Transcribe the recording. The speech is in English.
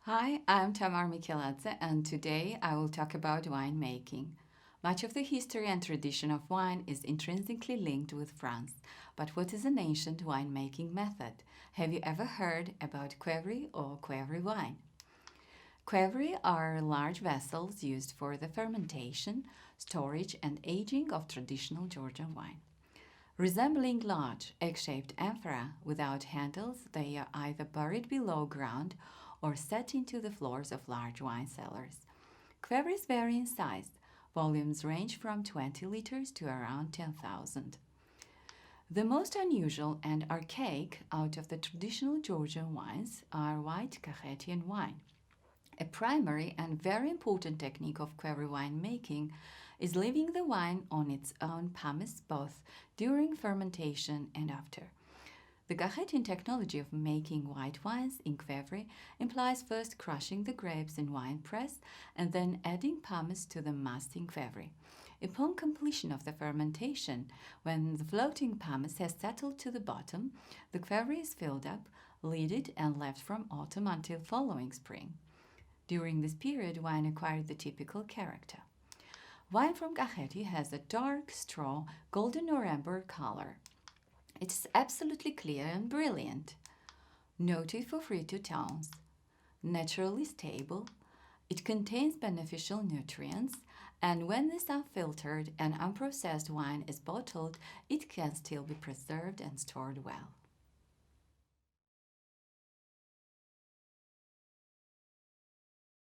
Hi, I'm Tamar Mikeladze, and today I will talk about winemaking. Much of the history and tradition of wine is intrinsically linked with France. But what is an ancient winemaking method? Have you ever heard about Kvevri or Kvevri wine? Kvevri are large vessels used for the fermentation, storage, and aging of traditional Georgian wine. Resembling large, egg-shaped amphora without handles, they are either buried below ground or set into the floors of large wine cellars. Kvevris vary in size. Volumes range from 20 liters to around 10,000. The most unusual and archaic out of the traditional Georgian wines are white Kakhetian wine. A primary and very important technique of Kvevri wine making is leaving the wine on its own pomace both during fermentation and after. The Kakhetian technology of making white wines in Kvevri implies first crushing the grapes in wine press and then adding pomace to the must in Kvevri. Upon completion of the fermentation, when the floating pomace has settled to the bottom, the Kvevri is filled up, lidded, and left from autumn until following spring. During this period, wine acquired the typical character. Wine from Kakheti has a dark straw, golden or amber color. It's absolutely clear and brilliant. Noted for fruity tones. Naturally stable. It contains beneficial nutrients, and when this unfiltered and unprocessed wine is bottled, it can still be preserved and stored well.